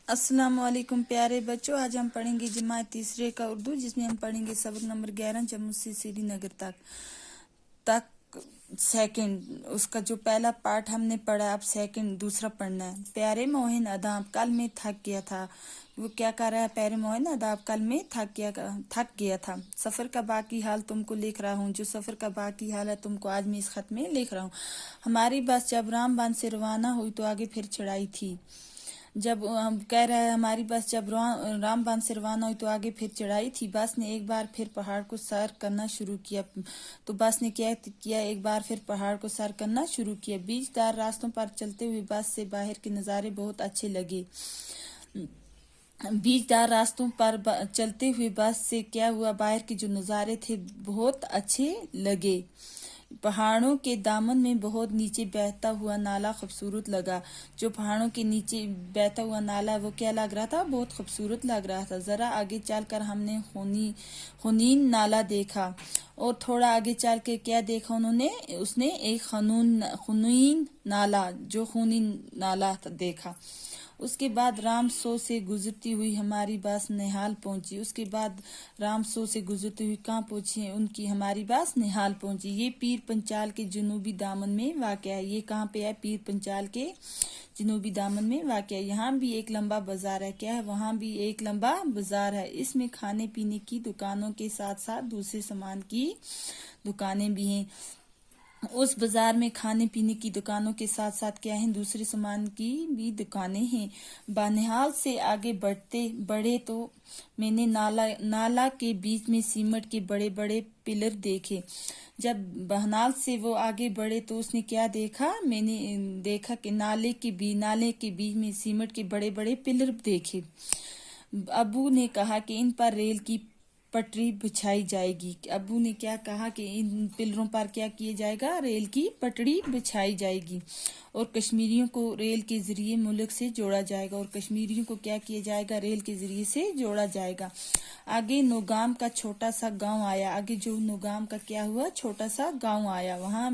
السلام علیکم پیارے بچوں، آج ہم پڑھیں گے جماعت تیسرے کا اردو، جس میں ہم پڑھیں گے سبق نمبر 11 جموں سے سری نگر تک سیکنڈ۔ اس کا جو پہلا پارٹ ہم نے پڑھا، اب سیکنڈ دوسرا پڑھنا ہے۔ پیارے موہن اداب کل میں تھک گیا تھا۔ وہ کیا کر رہا ہے؟ پیارے موہن اداب کل میں تھک گیا تھا۔ سفر کا باقی حال تم کو لکھ رہا ہوں۔ جو سفر کا باقی حال ہے تم کو آج میں اس خط میں لکھ رہا ہوں۔ ہماری بس جب رام بن سے روانہ ہوئی تو آگے پھر چڑھائی تھی۔ جب ہم کہہ رہے ہیں ہماری بس جب رام بن سے روانہ ہوئی تو آگے پھر چڑھائی تھی۔ بس نے ایک بار پھر پہاڑ کو سر کرنا شروع کیا تو بس نے کیا کیا ایک بار پھر پہاڑ کو سر کرنا شروع کیا۔ بیچ دار راستوں پر چلتے ہوئے بس سے باہر کے نظارے بہت اچھے لگے۔ بیچ دار راستوں پر چلتے ہوئے بس سے کیا ہوا، باہر کے جو نظارے تھے بہت اچھے لگے۔ پہاڑوں کے دامن میں بہت نیچے بہتا ہوا نالا خوبصورت لگا۔ جو پہاڑوں کے نیچے بہتا ہوا نالا وہ کیا لگ رہا تھا؟ بہت خوبصورت لگ رہا تھا۔ ذرا آگے چل کر ہم نے خونین نالا دیکھا، اور تھوڑا آگے چل کے کیا دیکھا اس نے ایک خونین نالا، جو خونین نالا دیکھا۔ اس کے بعد رام سو سے گزرتی ہوئی ہماری بس نہال پہنچی۔ اس کے بعد رام سو سے گزرتی ہوئی کہاں پہنچی؟ ہماری بس نہال پہنچی۔ یہ پیر پنچال کے جنوبی دامن میں واقع ہے۔ یہ کہاں پہ ہے؟ پیر پنچال کے جنوبی دامن میں واقع ہے۔ یہاں بھی ایک لمبا بازار ہے۔ کیا ہے؟ وہاں بھی ایک لمبا بازار ہے۔ اس میں کھانے پینے کی دکانوں کے ساتھ ساتھ دوسرے سامان کی دکانیں بھی ہیں۔ اس بازار میں کھانے پینے کی دکانوں کے ساتھ ساتھ کیا ہیں؟ دوسرے سامان کی بھی دکانیں ہیں۔ بانہال سے آگے بڑھے تو میں نے نالا کے بیچ میں سیمنٹ کے بڑے بڑے پلر دیکھے۔ جب بانہال سے وہ آگے بڑھے تو اس نے کیا دیکھا؟ میں نے دیکھا کہ نالے کے بیچ میں سیمنٹ کے بڑے بڑے پلر دیکھے۔ ابو نے کہا کہ ان پر ریل کی پٹری بچھائی جائے گی۔ ابو نے کیا کہا کہ ان پلروں پر کیا کیا جائے گا؟ ریل کی پٹری بچھائی جائے گی، اور کشمیریوں کو ریل کے ذریعے ملک سے جوڑا جائے گا۔ اور کشمیریوں کو کیا کیا جائے گا؟ ریل کے ذریعے سے جوڑا جائے گا۔ آگے نوگام کا چھوٹا سا گاؤں آیا۔ آگے جو نوگام کا کیا ہوا؟ چھوٹا سا گاؤں آیا۔ وہاں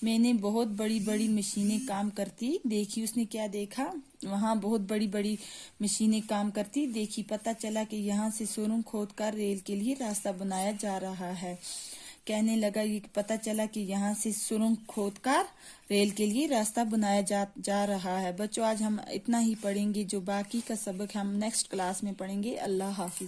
میں نے بہت بڑی بڑی مشینیں کام کرتی دیکھی۔ اس نے کیا دیکھا؟ وہاں بہت بڑی بڑی مشینیں کام کرتی دیکھی۔ پتہ چلا کہ یہاں سے سرنگ کھود کر ریل کے لیے راستہ بنایا جا رہا ہے۔ کہنے لگا یہ پتہ چلا کہ یہاں سے سرنگ کھود کر ریل کے لیے راستہ بنایا جا رہا ہے۔ بچوں آج ہم اتنا ہی پڑھیں گے، جو باقی کا سبق ہم نیکسٹ کلاس میں پڑھیں گے۔ اللہ حافظ۔